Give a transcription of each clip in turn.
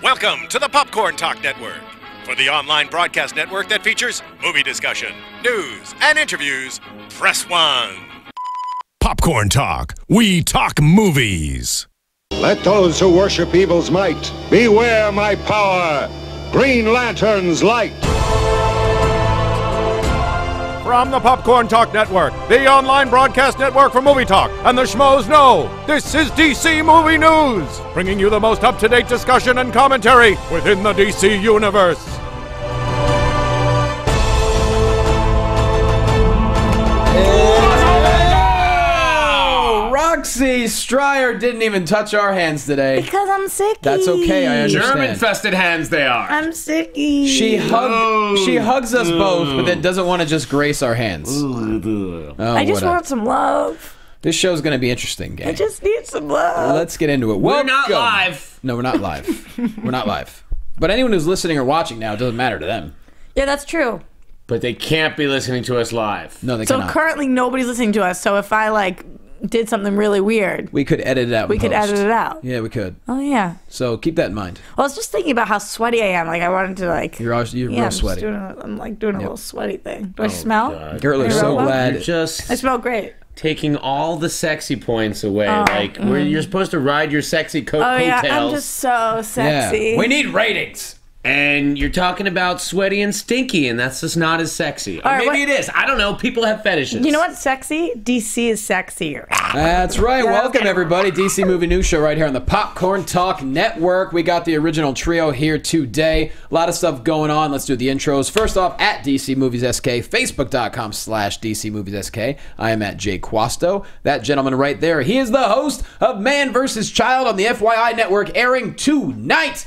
Welcome to the Popcorn Talk Network. For the online broadcast network that features movie discussion, news, and interviews, press 1. Popcorn Talk. We talk movies. Let those who worship evil's might beware my power. Green Lantern's light. From the Popcorn Talk Network, the online broadcast network for movie talk, and the schmoes know, this is DC Movie News, bringing you the most up-to-date discussion and commentary within the DC Universe. Roxy Striar didn't even touch our hands today. Because I'm sicky. That's okay, I understand. Germ-infested hands they are. I'm sicky. She hugs us both, but then doesn't want to just grace our hands. I just want some love. This show's going to be interesting, gang. I just need some love. Let's get into it. We're not live. No, we're not live. We're not live. But anyone who's listening or watching now, it doesn't matter to them. Yeah, that's true. But they can't be listening to us live. No, they So cannot. currently nobody's listening to us, so if I did something really weird, We could edit it out. we could edit it out. Yeah, we could. Oh yeah. So keep that in mind. Well, I was just thinking about how sweaty I am. I wanted to You're real sweaty. I'm doing a little sweaty thing. Do I smell? God. Gertler's so glad. You're just I smell great. taking all the sexy points away. Where you're supposed to ride your sexy Oh yeah, coattails. I'm just so sexy. Yeah. We need ratings. And you're talking about sweaty and stinky, and that's just not as sexy. Or right, maybe it is. I don't know. People have fetishes. You know what's sexy? DC is sexier. That's right. Welcome, everybody. DC Movie News Show right here on the Popcorn Talk Network. We got the original trio here today. A lot of stuff going on. Let's do the intros. First off, at DC Movies SK, Facebook.com/DC Movies SK. I am at Jay Quasto. That gentleman right there, he is the host of Man vs. Child on the FYI Network, airing tonight.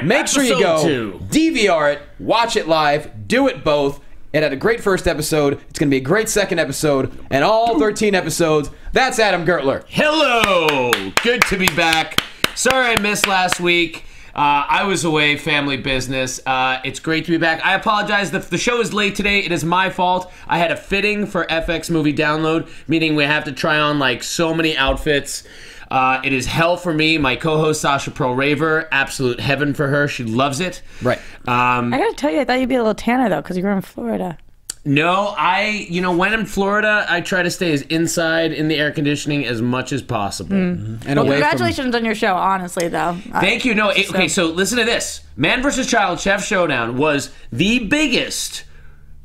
Make sure you go. DVR it, watch it live, do it both. It had a great first episode. It's going to be a great second episode, and all 13 episodes. That's Adam Gertler. Hello. Good to be back. Sorry I missed last week. I was away, family business. It's great to be back. I apologize. The show is late today. It is my fault. I had a fitting for FX Movie Download, meaning we have to try on so many outfits. It is hell for me. My co-host Sasha Pearl Raver, absolute heaven for her. She loves it. Right. I gotta tell you, I thought you'd be a little tanner though, because you were in Florida. No, when I'm in Florida, I try to stay as inside in the air conditioning as much as possible. And Well, away congratulations on your show, honestly, though. Thank you. No, okay, so listen to this. Man vs. Child Chef Showdown was the biggest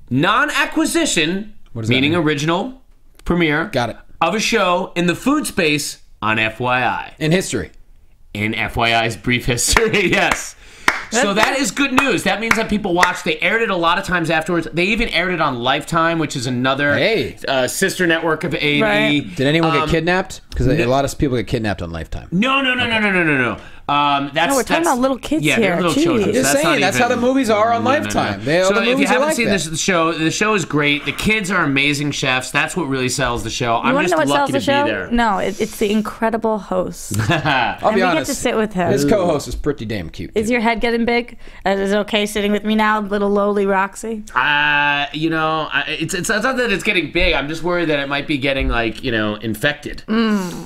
non-acquisition, meaning original premiere, Got it. of a show in the food space on FYI. In history. In FYI's brief history, yes. So that is good news. That means that people watched. They aired it a lot of times afterwards. They even aired it on Lifetime, which is another sister network of AD. Right. Did anyone get kidnapped? Because a lot of people get kidnapped on Lifetime. No. That's we're talking about little kids yeah, here. they're little Jeez. children. Just saying, that's how the movies are on Lifetime. So The if you movies are haven't like seen that. the show is great. The kids are amazing chefs. That's what really sells the show. You I'm want just to know what lucky sells to the show? be there. No, it's the incredible host. I'll be we honest. get to sit with him. His co-host is pretty damn cute. Is your head getting big? Is it okay sitting with me now, little lowly Roxy? It's not that it's getting big. I'm just worried that it might be getting infected.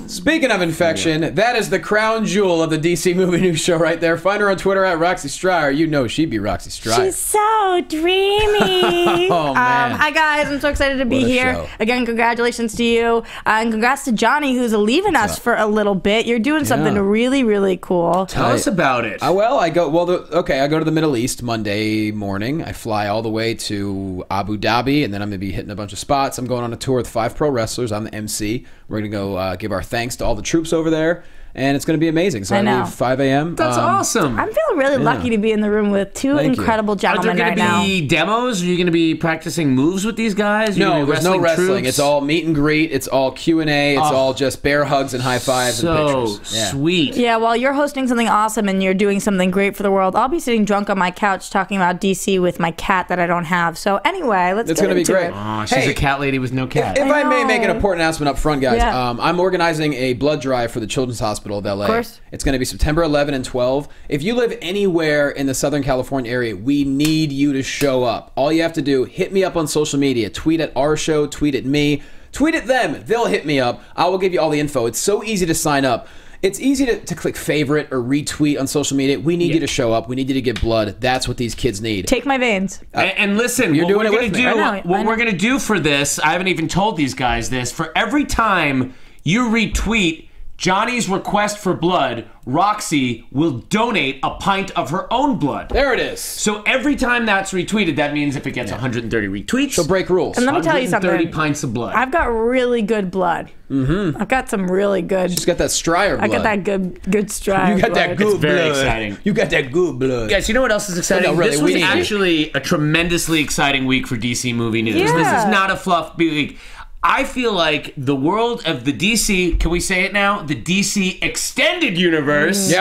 Speaking of infection, that is the crown jewel of the DC Movie News Show right there. Find her on Twitter at Roxy Striar. You know she'd be Roxy Striar. She's so dreamy. Oh, man. Hi, guys. I'm so excited to be What a here. show. Again, congratulations to you. And congrats to Jonny, who's leaving us for a little bit. You're doing something really, really cool. Tell us about it. I go to the Middle East Monday morning. I fly all the way to Abu Dhabi, and then I'm going to be hitting a bunch of spots. I'm going on a tour with 5 pro wrestlers. I'm the MC. We're going to go give our thanks to all the troops over there. And it's going to be amazing. So I leave 5 a.m. That's awesome. I'm feeling really lucky to be in the room with two incredible Are gentlemen there right going to now. be demos? Are you going to be practicing moves with these guys? No, there's no wrestling. Troops? It's all meet and greet. It's all Q&A. It's all just bear hugs and high fives and pictures. Yeah. Sweet. Yeah, while you're hosting something awesome and you're doing something great for the world, I'll be sitting drunk on my couch talking about DC with my cat that I don't have. So anyway, let's It's get going to be into great. it. Oh, she's a cat lady with no cat. If I may know. make an important announcement up front, guys, Yeah. I'm organizing a blood drive for the Children's Hospital of LA. Of course. It's going to be September 11 and 12. If you live anywhere in the Southern California area, we need you to show up. All you have to do, hit me up on social media. Tweet at our show, tweet at me, tweet at them. They'll hit me up. I will give you all the info. It's so easy to sign up. It's easy to click favorite or retweet on social media. We need you to show up. We need you to give blood. That's what these kids need. Take my veins. And listen, You're what doing we're it going to with me. do, what we're going to do for this, I haven't even told these guys this, for every time you retweet Johnny's request for blood, Roxy will donate a pint of her own blood. There it is. So every time that's retweeted, that means if it gets 130 retweets, She'll break rules. And let me tell you something. 130 pints of blood. I've got really good blood. I've got some really good. She's got that Striar blood. I got that good Striar. You got that good It's very blood. exciting. You got that good blood. Guys, you know what else is exciting? No, really, this we was need you. actually a tremendously exciting week for DC movie news. Yeah. This is not a fluff week. I feel like the world of the DC, can we say it now? The DC Extended Universe,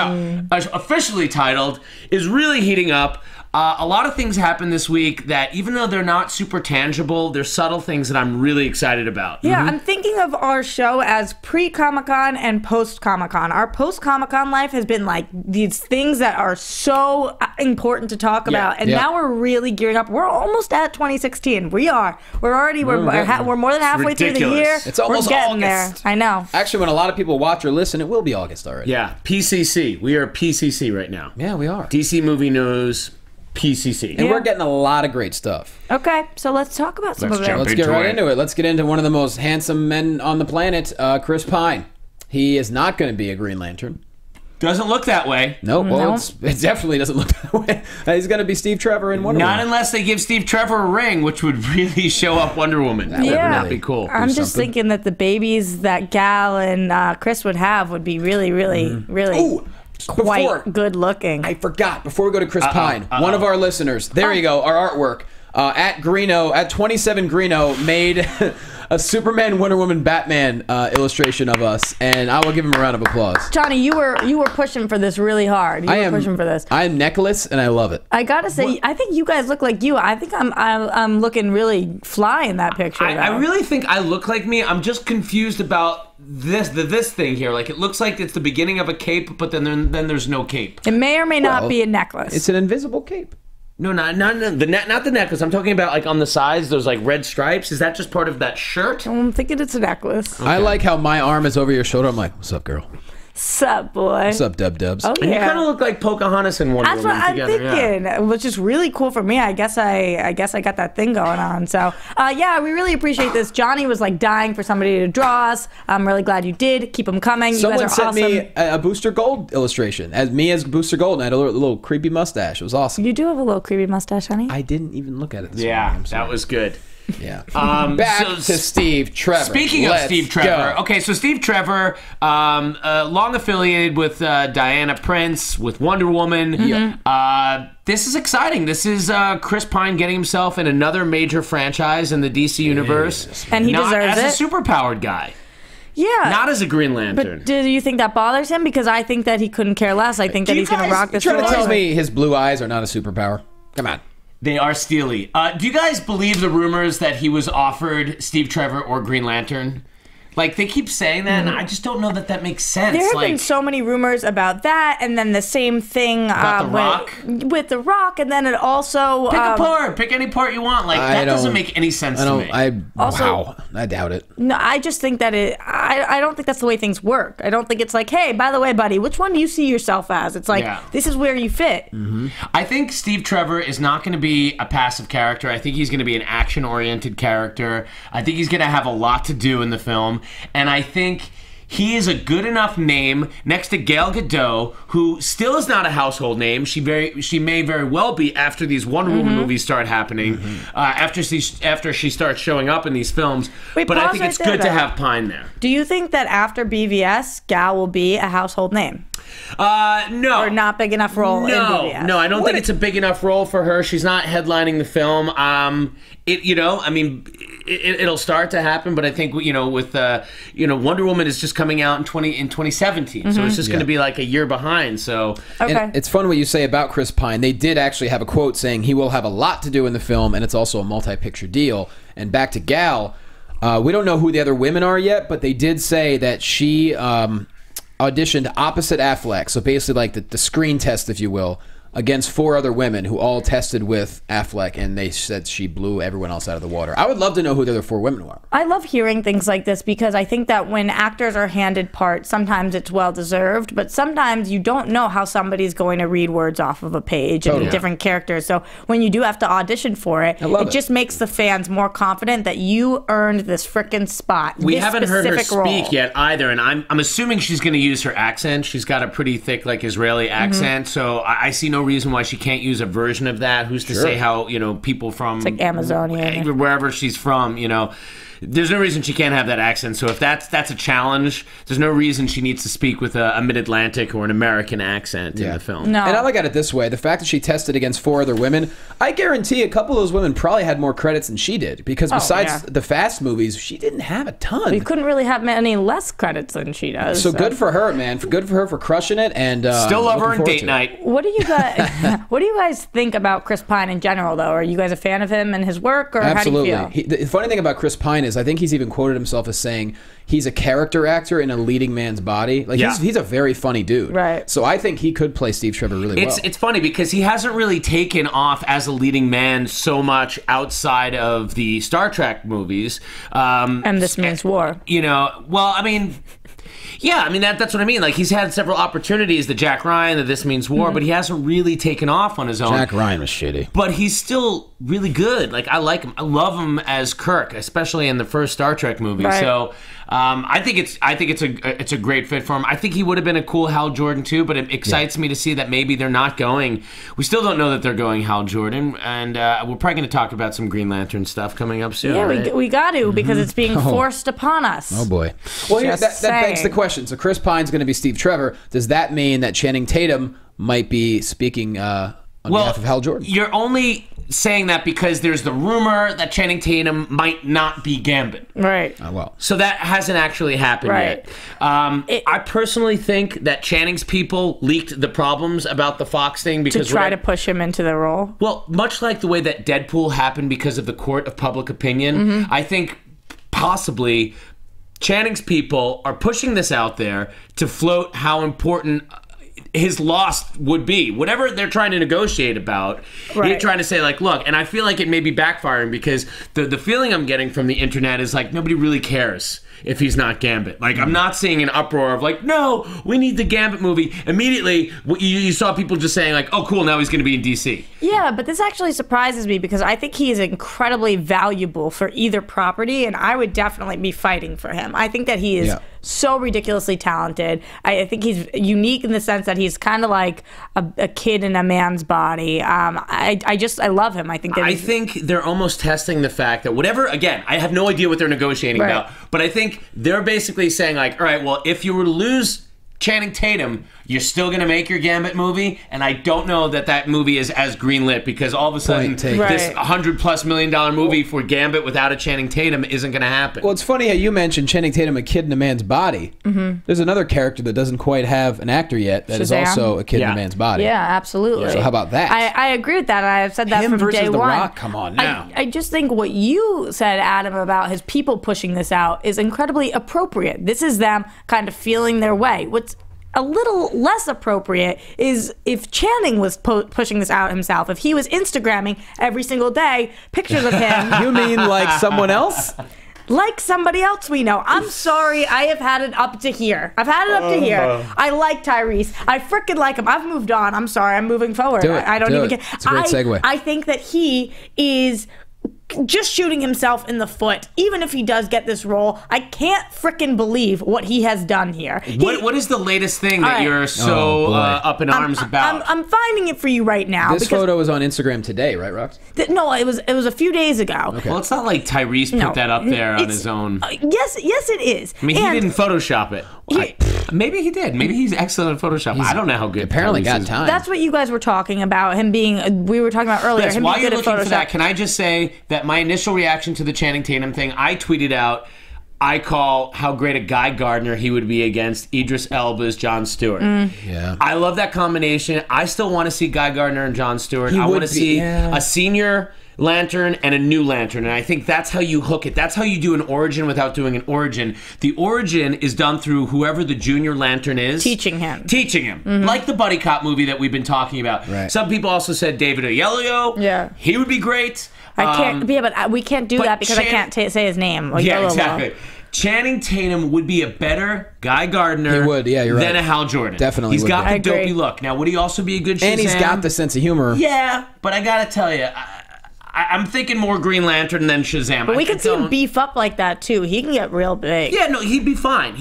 officially titled, is really heating up. A lot of things happened this week that, even though they're not super tangible, they're subtle things that I'm really excited about. Yeah, I'm thinking of our show as pre-Comic-Con and post-Comic-Con. Our post-Comic-Con life has been like these things that are so important to talk about, and now we're really gearing up. We're almost at 2016. We are. We're already. We're more than halfway through the year. Ridiculous. It's almost we're getting August. there. I know. Actually, when a lot of people watch or listen, it will be August already. Yeah, PCC. We are PCC right now. Yeah, we are. DC Movie News, PCC. And we're getting a lot of great stuff. Okay, so let's talk about some Let's of jump it. Let's get into right it. into it. Let's get into one of the most handsome men on the planet, Chris Pine. He is not going to be a Green Lantern. Doesn't look that way. Nope. Well, No. it definitely doesn't look that way. He's going to be Steve Trevor in Wonder Not Woman. unless they give Steve Trevor a ring, which would really show up Wonder Woman. That would Yeah. really be cool. I'm just something. thinking that the babies that Gal and Chris would have would be really, really, really Ooh, quite before- good looking. I forgot. Before we go to Chris Pine, one of our listeners, there you go, our artwork, at Greeno, at 27 Greeno, made a Superman, Wonder Woman, Batman illustration of us, and I will give him a round of applause. Johnny, you were pushing for this really hard. You were pushing for this. I am Necklace, and I love it. I gotta say, I think you guys look like you. I think I'm looking really fly in that picture. I though. really think I look like me. I'm just confused about this thing here. Like, it looks like it's the beginning of a cape, but then there's no cape. It may or may not Well, be a necklace. It's an invisible cape. No, not the necklace. I'm talking about, like, on the sides, those, like, red stripes. Is that just part of that shirt? I'm thinking it's a necklace. I like how my arm is over your shoulder. I'm like, what's up, girl? Sup, boy? What's up, Dubs? Oh, And you yeah. kind of look like Pocahontas and Wonder That's what Woman I'm together. thinking, Yeah. which is really cool for me. I guess I got that thing going on. So, yeah, we really appreciate this. Johnny was like dying for somebody to draw us. I'm really glad you did. Keep them coming. Someone you guys are sent awesome. me a Booster Gold illustration as Booster Gold, and I had a little creepy mustache. It was awesome. You do have a little creepy mustache, honey. I didn't even look at it this Yeah, morning. I'm that sorry. was good. Yeah. Back to Steve Trevor. Speaking of Let's Steve Trevor, go. okay, so Steve Trevor, long affiliated with Diana Prince, with Wonder Woman. This is exciting. This is Chris Pine getting himself in another major franchise in the DC universe. And he Not deserves as it. a superpowered guy, Yeah. not as a Green Lantern. But do you think that bothers him? Because I think that he couldn't care less. I think that you he's going to guys rock this Trying to role. tell me his blue eyes are not a superpower? Come on. They are steely. Do you guys believe the rumors that he was offered Steve Trevor or Green Lantern? Like, they keep saying that, and I just don't know that that makes sense. There have like, been so many rumors about that, and then the same thing About The Rock? with The Rock, and then it also pick a part. Pick any part you want. Like, that doesn't make any sense to me. Wow. I doubt it. No, I just think that I don't think that's the way things work. I don't think it's like, hey, by the way, buddy, which one do you see yourself as? It's like, this is where you fit. I think Steve Trevor is not going to be a passive character. I think he's going to be an action-oriented character. I think he's going to have a lot to do in the film. And I think he is a good enough name next to Gal Gadot, who still is not a household name. She may very well be after these Wonder Woman movies start happening, after she starts showing up in these films. Wait, but I pause think right it's there, good to though. have Pine there. Do you think that after BVS, Gal will be a household name? No. Or not big enough role in BVS? No, I don't think it's a big enough role for her. She's not headlining the film. It'll start to happen, but I think with Wonder Woman is just coming out in 2017, so it's just going to be like a year behind. So Okay. And it's fun what you say about Chris Pine. They did actually have a quote saying he will have a lot to do in the film, and it's also a multi-picture deal. And back to Gal, we don't know who the other women are yet, but they did say that she auditioned opposite Affleck, so basically like the screen test, if you will, against 4 other women who all tested with Affleck, and they said she blew everyone else out of the water. I would love to know who the other 4 women were. I love hearing things like this because I think that when actors are handed parts, sometimes it's well-deserved, but sometimes you don't know how somebody's going to read words off of a page and different characters. So when you do have to audition for it, it just makes the fans more confident that you earned this frickin' spot. We haven't heard her role. speak yet either, and I'm assuming she's going to use her accent. She's got a pretty thick, like, Israeli accent, so I see no reason why she can't use a version of that. Who's to say how, people from... It's like Amazonian. Wherever she's from, there's no reason she can't have that accent. So if that's a challenge, there's no reason she needs to speak with a mid-Atlantic or an American accent in the film. No. And I look at it this way. The fact that she tested against 4 other women, I guarantee a couple of those women probably had more credits than she did. Because besides the Fast movies, she didn't have a ton. You couldn't really have any less credits than she does. So good for her, man. Good for her for crushing it. And still love her in Date Night. What do you guys think about Chris Pine in general, though? Are you guys a fan of him and his work, or Absolutely. how do you feel? The funny thing about Chris Pine is I think he's even quoted himself as saying he's a character actor in a leading man's body. Like he's a very funny dude. Right. So I think he could play Steve Trevor really well. It's funny because he hasn't really taken off as a leading man so much outside of the Star Trek movies. And This Means War. That's what I mean. Like, he's had several opportunities, the Jack Ryan, the This Means War, but he hasn't really taken off on his own. Jack Ryan was shitty. But he's still really good. Like, I like him. I love him as Kirk, especially in the first Star Trek movie. Right. So I think it's a great fit for him. I think he would have been a cool Hal Jordan too, but it excites me to see that maybe they're not going. We still don't know that they're going Hal Jordan, and we're probably going to talk about some Green Lantern stuff coming up soon. Yeah, right? we got to because it's being forced upon us. Oh boy. Well, that begs the question. So Chris Pine's going to be Steve Trevor. Does that mean that Channing Tatum might be speaking on behalf of Hal Jordan? You're only saying that because there's the rumor that Channing Tatum might not be Gambit. Right. Oh, well. So that hasn't actually happened yet. I personally think that Channing's people leaked the problems about the Fox thing because to try to push him into the role. Well, much like the way that Deadpool happened because of the court of public opinion, I think possibly Channing's people are pushing this out there to float how important his loss would be. Whatever they're trying to negotiate about, they're trying to say, like, look, and I feel like it may be backfiring because the feeling I'm getting from the internet is like nobody really cares if he's not Gambit. Like, I'm not seeing an uproar of like, no, we need the Gambit movie. Immediately, you saw people just saying like, oh, cool, now he's going to be in DC. Yeah, but this actually surprises me because I think he is incredibly valuable for either property, and I would definitely be fighting for him. I think that he is so ridiculously talented. I think he's unique in the sense that he's kind of like a kid in a man's body. I love him. I think they're almost testing the fact that whatever, again, I have no idea what they're negotiating about, but I think they're basically saying like, all right, well, if you were to lose Channing Tatum, you're still going to make your Gambit movie, and I don't know that movie is as greenlit because all of a sudden this $100+ million movie for Gambit without a Channing Tatum isn't going to happen. Well, it's funny how you mentioned Channing Tatum, a kid in a man's body. There's another character that doesn't quite have an actor yet that is also a kid in a man's body. Yeah, absolutely. So how about that? I agree with that. I've said that Him from versus day The one. Rock, come on now. I just think what you said, Adam, about his people pushing this out is incredibly appropriate. This is them kind of feeling their way. What's a little less appropriate is if Channing was pushing this out himself, if he was Instagramming every single day pictures of him. You mean like someone else? Like somebody else we know. I'm sorry, I have had it up to here. I like Tyrese. I freaking like him. I've moved on. I'm sorry, I'm moving forward. I don't even care. It's a great segue. I think that he is just shooting himself in the foot. Even if he does get this role, I can't frickin' believe what he has done here. What is the latest thing that you're so up in arms about? I'm finding it for you right now. This photo was on Instagram today, right, Rox? No, it was a few days ago. Okay. Well, it's not like Tyrese put that up there on his own. Yes, it is. I mean, he didn't Photoshop it. Maybe he did. Maybe he's excellent at Photoshop. I don't know how good. Apparently, Tyrese got is. time. That's what you guys were talking about. Him being. We were talking about earlier. Yes, him while being you're good at looking Photoshop. for that, can I just say that my initial reaction to the Channing Tatum thing, I tweeted out, I call how great a Guy Gardner he would be against Idris Elba's Jon Stewart. Yeah, I love that combination. I still want to see Guy Gardner and Jon Stewart. I want to see a senior Lantern and a new Lantern, and I think that's how you hook it. That's how you do an origin without doing an origin. The origin is done through whoever the junior Lantern is. Teaching him. Like the buddy cop movie that we've been talking about. Right. Some people also said David Oyelowo. Yeah. He would be great. I can't. But we can't do that because I can't say his name. Yeah, exactly. Channing Tatum would be a better Guy Gardner. He would, yeah, you're right. Than a Hal Jordan. Definitely He's would got be. the dopey look. Now, would he also be a good Shazam? And he's got the sense of humor. Yeah, but I gotta tell you, I'm thinking more Green Lantern than Shazam. But we can see him beef up like that too. He can get real big. Yeah, no, he'd be fine.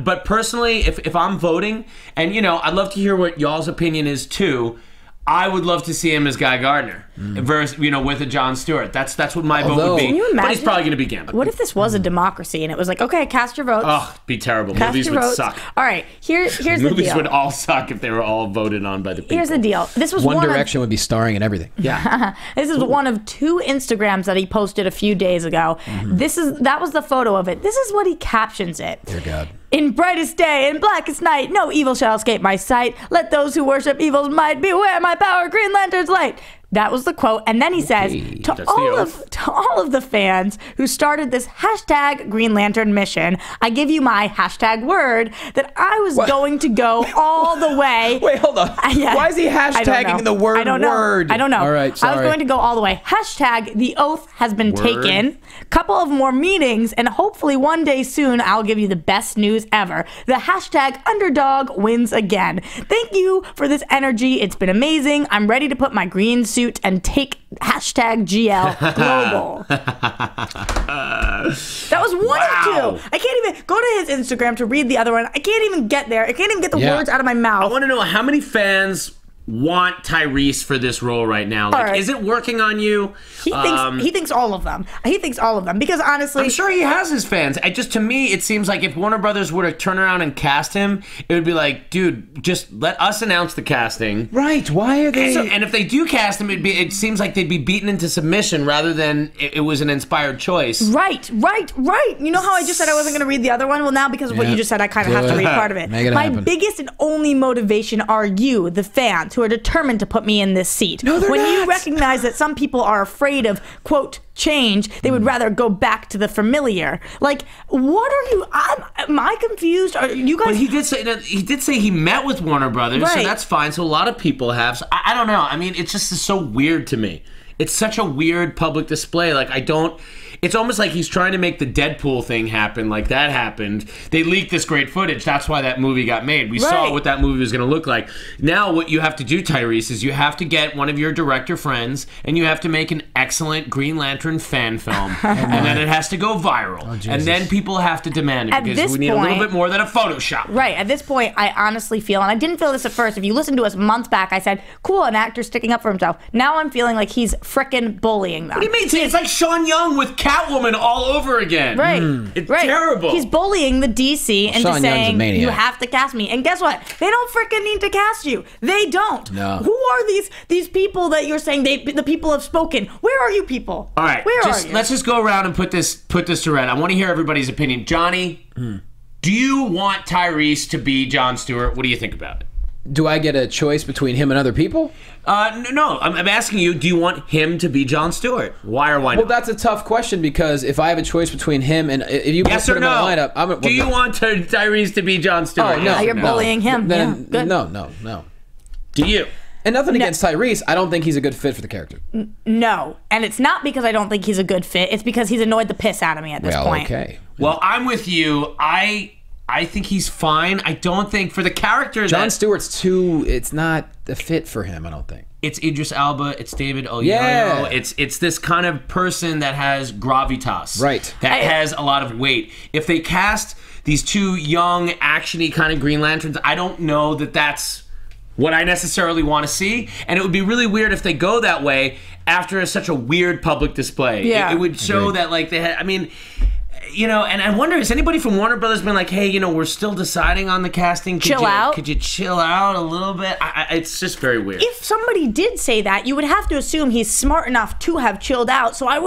But personally, if I'm voting, and I'd love to hear what y'all's opinion is too. I would love to see him as Guy Gardner versus, with a John Stewart. That's what my vote would be. Can you imagine? But he's probably going to be Gambit. What if this was a democracy and it was like, okay, cast your votes. Oh, it'd be terrible. Cast Movies your would votes. suck. All right, here's the deal. Movies would all suck if they were all voted on by the people. Here's the deal. This was One Direction would be starring in everything. Yeah. This is one of 2 Instagrams that he posted a few days ago. That was the photo of it. This is what he captions it. Dear God. In brightest day and blackest night, no evil shall escape my sight. Let those who worship evil's might beware my power, Green Lantern's light. That was the quote. And then he says, to all of the fans who started this hashtag Green Lantern mission, I give you my hashtag word that I was going to go all the way. Wait, hold on. Why is he hashtagging the word word? I don't know. All right, sorry. I was going to go all the way. Hashtag the oath has been taken. Couple of more meetings, and hopefully one day soon I'll give you the best news ever. The hashtag underdog wins again. Thank you for this energy. It's been amazing. I'm ready to put my green suit and take hashtag GL global. That was one of 2. I can't even go to his Instagram to read the other one. I can't even get there. I can't even get the words out of my mouth. I want to know how many fans want Tyrese for this role right now. Like, is it working on you? He thinks all of them. He thinks all of them because honestly, I'm sure he has his fans. To me, it seems like if Warner Brothers were to turn around and cast him, it would be like, dude, just let us announce the casting. Right? Why are they? And if they do cast him, it seems like they'd be beaten into submission rather than it was an inspired choice. Right. You know how I just said I wasn't going to read the other one? Well, now because of what you just said, I kind of have to read part of it. My biggest and only motivation are you, the fans, who are determined to put me in this seat. No, they're when not. You recognize that some people are afraid of, quote, change, they would rather go back to the familiar. Like, what are you? Am I confused? Are you guys? But he did say he met with Warner Brothers, so that's fine. So a lot of people have. So I don't know. I mean, it's just so weird to me. It's such a weird public display. Like, it's almost like he's trying to make the Deadpool thing happen, like that happened. They leaked this great footage. That's why that movie got made. We saw what that movie was going to look like. Now what you have to do, Tyrese, is you have to get one of your director friends and you have to make an excellent Green Lantern fan film. And then it has to go viral. And then people have to demand it because we need a little bit more than a Photoshop. Right. At this point, I honestly feel, and I didn't feel this at first, if you listen to us months back, I said, cool, an actor sticking up for himself. Now I'm feeling like he's frickin' bullying them. What do you mean? It's like Sean Young with Catwoman all over again. Right. It's terrible. He's bullying the DC into Sean saying, Young's a maniac. you have to cast me. And guess what? They don't frickin' need to cast you. They don't. No. Who are these people that you're saying the people have spoken? Where are you people? All right. Where are you? Let's just go around and put this to rest. I want to hear everybody's opinion. Johnny, do you want Tyrese to be Jon Stewart? What do you think about it? Do I get a choice between him and other people? No. I'm asking you, do you want him to be Jon Stewart? Why or why not? Well, that's a tough question because if I have a choice between him and if you yes put or him no? in the lineup, do you want Tyrese to be Jon Stewart? Oh, no. Now you're bullying him. Then, Good. No. Do you? And nothing against Tyrese. I don't think he's a good fit for the character. No. And it's not because I don't think he's a good fit. It's because he's annoyed the piss out of me at this point. Okay. Well, I'm with you. I think he's fine. I don't think for the character Jon Stewart's it's not the fit for him, I don't think. It's Idris Elba, it's David Oyelowo. Yeah. It's this kind of person that has gravitas. Right. That has a lot of weight. If they cast these 2 young, action-y kind of Green Lanterns, I don't know that that's what I necessarily want to see. And it would be really weird if they go that way after such a weird public display. Yeah. It would show that, like, they had, I mean, you know, and I wonder, has anybody from Warner Brothers been like, hey, you know, we're still deciding on the casting. Could you chill out a little bit? It's just very weird. If somebody did say that, you would have to assume he's smart enough to have chilled out. So I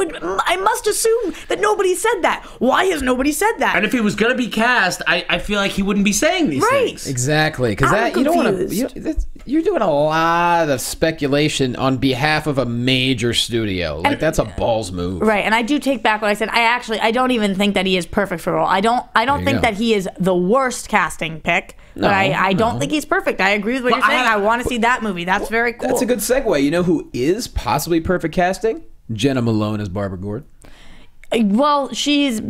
must assume that nobody said that. Why has nobody said that? And if he was going to be cast, I feel like he wouldn't be saying these things. Exactly, because that you don't want to. You're doing a lot of speculation on behalf of a major studio. Like, that's a balls move. Right, and I do take back what I said. I don't even think that he is perfect for the role. I don't think that he is the worst casting pick, but I don't think he's perfect. I agree with what you're saying. I want to see that movie. That's very cool. That's a good segue. You know who is possibly perfect casting? Jenna Malone as Barbara Gordon. Well, she's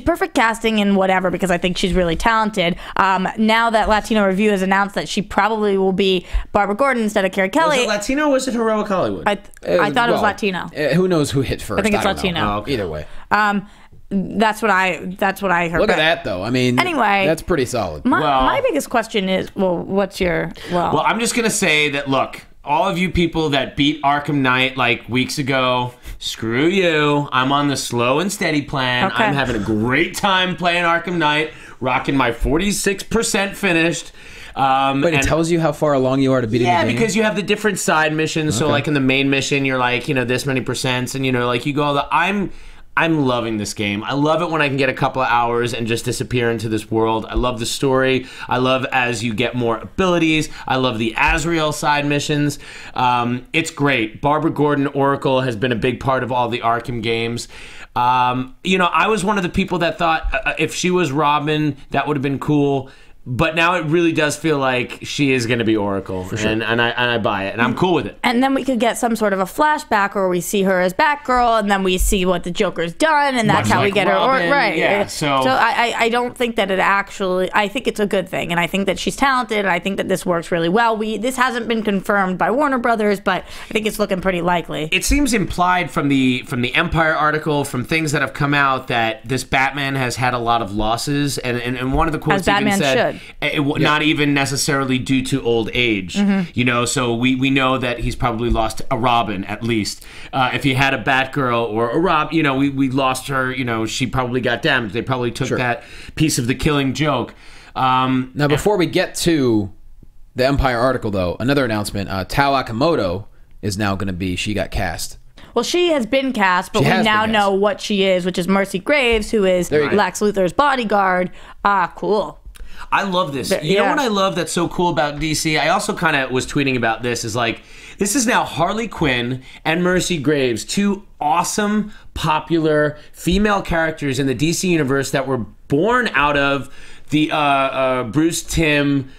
perfect casting and whatever, because I think she's really talented. Now that Latino Review has announced that she probably will be Barbara Gordon instead of Carrie Kelly. Was it Latino or was it Heroic Hollywood? I thought it was Latino. Who knows who hit first? I think it's Latino. Okay. Either way. That's what I heard. Look at that, though. I mean, anyway, that's pretty solid. My biggest question is, what's your... Well, I'm just going to say that, look, all of you people that beat Arkham Knight like weeks ago, screw you. I'm on the slow and steady plan. Okay. I'm having a great time playing Arkham Knight, rocking my 46% finished. But it tells you how far along you are to beating the game? Yeah, because you have the different side missions. Okay. So, like, in the main mission, you're like, you know, this many percents, and, you know, like, you go, I'm loving this game. I love it when I can get a couple of hours and just disappear into this world. I love the story. I love as you get more abilities. I love the Azrael side missions. It's great. Barbara Gordon, Oracle, has been a big part of all the Arkham games. You know, I was one of the people that thought if she was Robin, that would have been cool. But now it really does feel like she is going to be Oracle, for sure. and I buy it, and I'm cool with it. And then we could get some sort of a flashback where we see her as Batgirl, and then we see what the Joker's done, and that's how we get Robin. her. Right. Yeah, so I don't think that it actually... I think it's a good thing, and I think that she's talented, and I think that this works really well. This hasn't been confirmed by Warner Brothers, but I think it's looking pretty likely. It seems implied from the Empire article, from things that have come out, that this Batman has had a lot of losses, and one of the quotes even said... Not even necessarily due to old age, you know. So we know that he's probably lost a Robin at least. If he had a Batgirl or a Rob, you know, we lost her. You know, she probably got damaged. They probably took that piece of the Killing Joke. Now, before we get to the Empire article, though, another announcement: Tao Akamoto is now going to be. She got cast. Well, she has been cast, but we now know what she is, which is Mercy Graves, who is Lex Luthor's bodyguard. Cool. I love this. You know what I love that's so cool about DC? I also kind of was tweeting about this, is like, this is now Harley Quinn and Mercy Graves, two awesome, popular female characters in the DC universe that were born out of the Bruce Timm,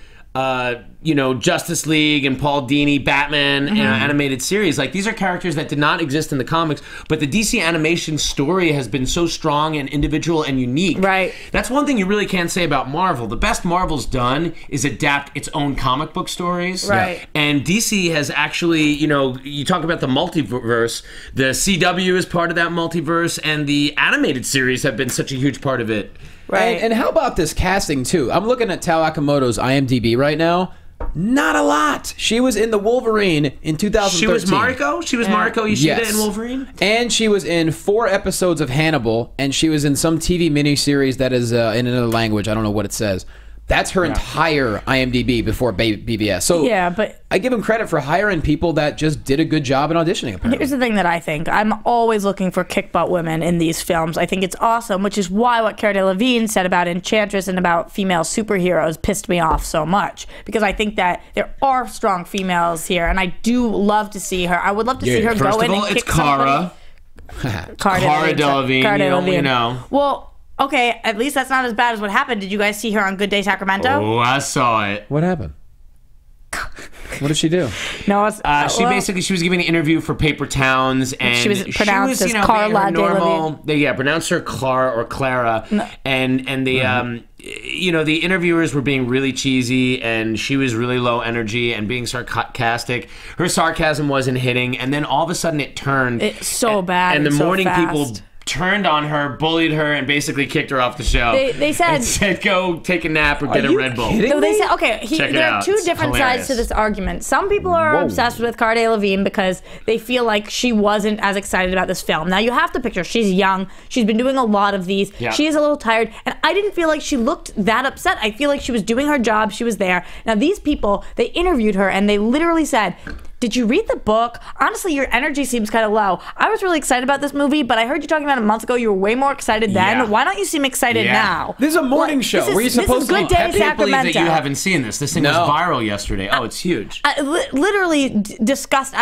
you know, Justice League and Paul Dini, Batman animated series. Like, these are characters that did not exist in the comics, but the DC animation story has been so strong and individual and unique. Right. That's one thing you really can't say about Marvel. The best Marvel's done is adapt its own comic book stories. Right. And DC has actually, you know, you talk about the multiverse, the CW is part of that multiverse, and the animated series have been such a huge part of it. Right. And how about this casting, too? I'm looking at Tao Akamoto's IMDb right now. Not a lot. She was in The Wolverine in 2013. She was Mariko? She was Mariko Ishida in Wolverine? And she was in 4 episodes of Hannibal, and she was in some TV miniseries that is in another language. I don't know what it says. That's her entire IMDb before BBS. So but I give him credit for hiring people that just did a good job in auditioning, apparently. Here's the thing that I think. I'm always looking for kick-butt women in these films. I think it's awesome, which is why what Cara Delevingne said about Enchantress and about female superheroes pissed me off so much. Because I think that there are strong females here, and I do love to see her. I would love to see her go in and kick somebody. Cara Delevingne, you know. Well... Okay, at least that's not as bad as what happened. Did you guys see her on Good Day Sacramento? Oh, I saw it. What happened? What did she do? No, she was giving an interview for Paper Towns, and she was pronounced as Carla normal. They pronounced her Clara or Clara, and the you know, the interviewers were being really cheesy, and she was really low energy and being sarcastic. Her sarcasm wasn't hitting, and then all of a sudden it turned. It's so bad. And the morning people turned on her, bullied her, and basically kicked her off the show. They said, and said, go take a nap or get a Red Bull. No, they said, okay, there are two It's different hilarious. sides to this argument. Some people are obsessed with Cara Delevingne because they feel like she wasn't as excited about this film. Now, you have to picture, she's young. She's been doing a lot of these. Yeah. She is a little tired. And I didn't feel like she looked that upset. I feel like she was doing her job. She was there. Now, these people, they interviewed her and they literally said, did you read the book? Honestly, your energy seems kind of low. I was really excited about this movie, but I heard you talking about it a month ago. You were way more excited then. Yeah. Why don't you seem excited now? This is a morning show. This is, Were you supposed to Good be Day I can't believe Sacramento. that you haven't seen this. This thing was viral yesterday. Oh, it's huge. I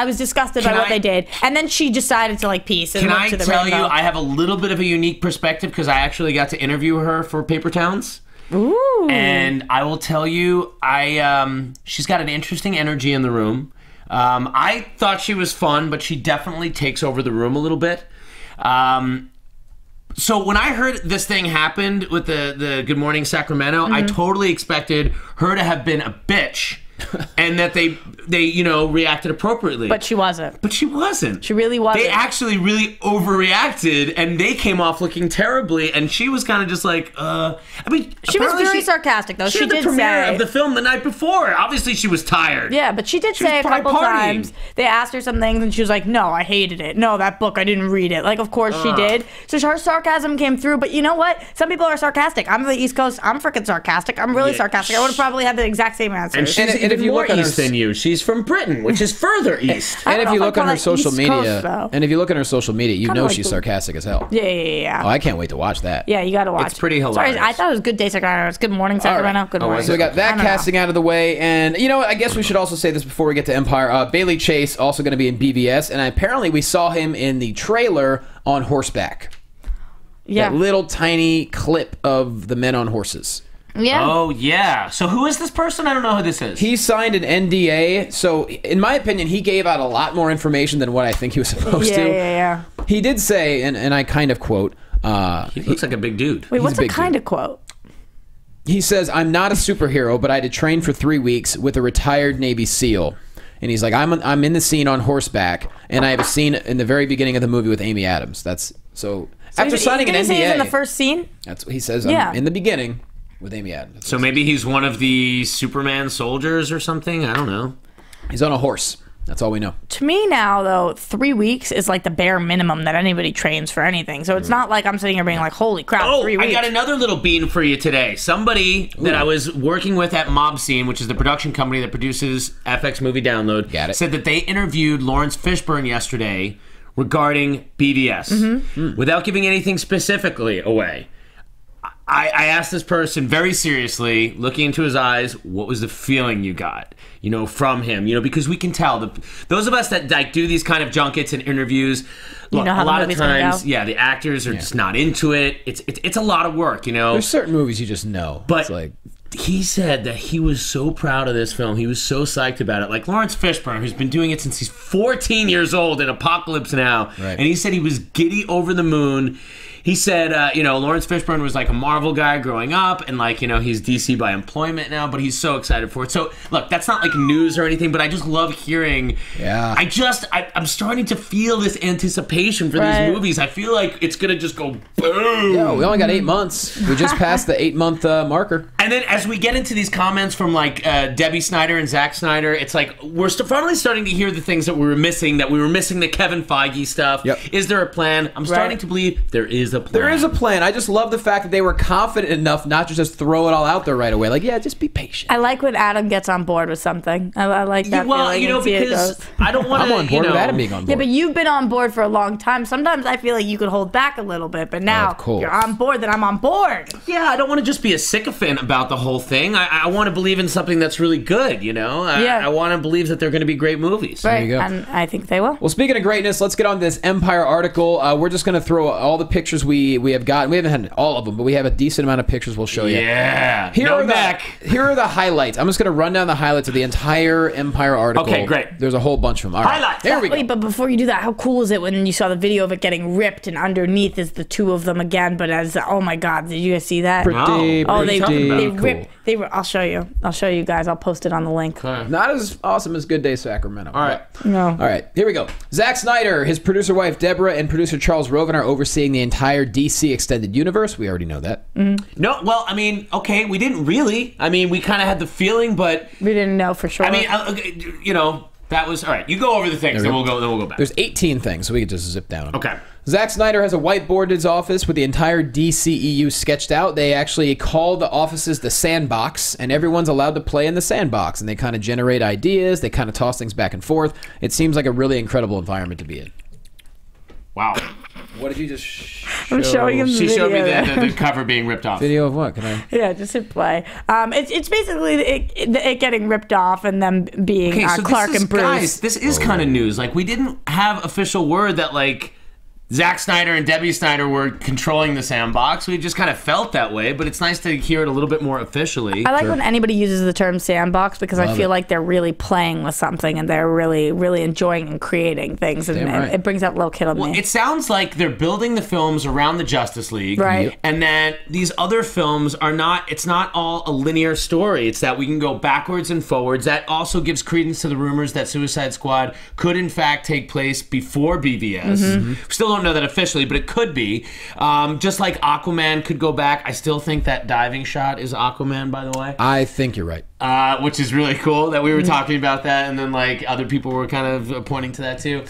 was disgusted by what they did, and then she decided to like peace. And Can look I to the tell you, rainbow. I have a little bit of a unique perspective because I actually got to interview her for Paper Towns. Ooh. And I will tell you, she's got an interesting energy in the room. I thought she was fun, but she definitely takes over the room a little bit. So when I heard this thing happened with the Good Morning Sacramento, I totally expected her to have been a bitch and that they reacted appropriately. But she wasn't. But she wasn't. She really wasn't. They actually really overreacted, and they came off looking terribly. And she was kind of just like, She was very sarcastic, though. She She had the did premiere say of the film the night before. Obviously, she was tired. Yeah, but she did She was say a probably couple partying. times. They asked her some things, and she was like, "No, I hated it. No, that book, I didn't read it." Like, of course she did. So her sarcasm came through. But you know what? Some people are sarcastic. I'm the East Coast. I'm freaking sarcastic. I'm really sarcastic. I would have probably had the exact same answer. And she's And even if you more look at her east than you. She's from Britain, which is further east. I And don't if know you if look I'd on her call that social East media, Coast, though. and if you look on her social media, you Kinda know like she's the- sarcastic as hell. Yeah. Oh, I can't wait to watch that. Yeah, you got to watch. It's pretty Sorry, hilarious. I thought it was Good Day Sacramento. It's Good Morning Sacramento. Good morning. So we got that casting out of the way, and you know what? I guess we should also say this before we get to Empire. Bailey Chase also going to be in BVS, and apparently we saw him in the trailer on horseback. Yeah. That little tiny clip of the men on horses. Yeah. Oh, yeah. So who is this person? I don't know who this is. He signed an NDA, so in my opinion, he gave out a lot more information than what I think he was supposed to. Yeah. He did say, and I kind of quote, He looks like a big dude. Wait, what's a the big kind dude. of quote? he says, I'm not a superhero, but I had to train for 3 weeks with a retired Navy SEAL. And he's like, I'm in the scene on horseback, and I have a scene in the very beginning of the movie with Amy Adams. That's so after signing an Did he say he's NDA. in the first scene? That's what he says. Yeah. In the beginning with Amy Adams. So maybe he's one of the Superman soldiers or something? I don't know. He's on a horse. That's all we know. To me now, though, 3 weeks is like the bare minimum that anybody trains for anything. So it's not like I'm sitting here being like, holy crap, Oh, 3 weeks. I got another little bean for you today. Somebody that I was working with at Mob Scene, which is the production company that produces FX Movie Download, Got it. said that they interviewed Lawrence Fishburne yesterday regarding BVS. Without giving anything specifically away. I asked this person very seriously, looking into his eyes, what was the feeling you got, from him? Because we can tell. Those of us that do these kind of junkets and interviews, look, know how a the lot of movie's gonna times, go. the actors are just not into it. It's a lot of work, There's certain movies you just know. But it's like, he said that he was so proud of this film. He was so psyched about it. Like Lawrence Fishburne, who's been doing it since he's 14 years old in Apocalypse Now. Right. And he said he was giddy over the moon. He said, Lawrence Fishburne was like a Marvel guy growing up, and he's DC by employment now, but he's so excited for it. So, look, that's not like news or anything, but I just love hearing. Yeah. I'm starting to feel this anticipation for Right. these movies. I feel like it's gonna just go boom. yeah, we only got 8 months. We just passed the 8-month marker. And then as we get into these comments from Debbie Snyder and Zack Snyder, it's like we're finally starting to hear the things that we were missing the Kevin Feige stuff. Yep. Is there a plan? I'm starting to believe there is a plan. There is a plan. I just love the fact that they were confident enough not to just throw it all out there right away. Like, yeah, just be patient. I like when Adam gets on board with something. I like that feeling and see it because goes. I don't want I'm to, on board with Adam being on board. Yeah, but you've been on board for a long time. Sometimes I feel like you could hold back a little bit, but now Of course. you're on board, then I'm on board. Yeah, I don't want to just be a sycophant about the whole thing. I want to believe in something that's really good, Yeah. I want to believe that they're going to be great movies. Right, you go. and I think they will. Well, speaking of greatness, let's get on this Empire article. We're just going to throw all the pictures we have gotten. We haven't had all of them, but we have a decent amount of pictures we'll show you. Yeah. Here No neck. Here are the highlights. I'm just going to run down the highlights of the entire Empire article. Okay, great. There's a whole bunch of them. All right. Highlights. There we go. Wait, but before you do that, how cool is it when you saw the video of it getting ripped and underneath is the two of them again? But as oh my god, did you guys see that? Pretty Oh, they talking about? they cool. ripped I'll show you. I'll show you guys. I'll post it on the link. Not as awesome as Good Day Sacramento. All right. No. All right, here we go. Zack Snyder, his producer wife Deborah, and producer Charles Roven are overseeing the entire DC extended universe. We already know that. No, well, I mean, okay, we didn't really. I mean, we kind of had the feeling, but We didn't know for sure. I mean, you know, that was all right. You go over the things, then we'll go back. There's 18 things, so we can just zip down. Okay. Zack Snyder has a whiteboard in his office with the entire DCEU sketched out. They actually call the offices the sandbox, and everyone's allowed to play in the sandbox, and they kind of generate ideas. They kind of toss things back and forth. It seems like a really incredible environment to be in. Wow. What did you just show? I'm showing him the She video. showed me the cover being ripped off. Video of what? Can I? Yeah, just hit play. It's basically it getting ripped off and them being Clark and Bruce. Guys, this is kind of news. Like, we didn't have official word that, like, Zack Snyder and Debbie Snyder were controlling the sandbox. We just kind of felt that way, but it's nice to hear it a little bit more officially. I like when anybody uses the term sandbox because I feel like they're really playing with something and they're really, really enjoying and creating things, and it brings out little kid on me. It sounds like they're building the films around the Justice League, right? And then these other films are not. It's not all a linear story. It's that we can go backwards and forwards. That also gives credence to the rumors that Suicide Squad could, in fact, take place before BVS. Still don't know that officially, but it could be. Just like Aquaman could go back. I still think that diving shot is Aquaman, by the way. I think you're right. Which is really cool that we were talking about that, and then like other people were kind of pointing to that too.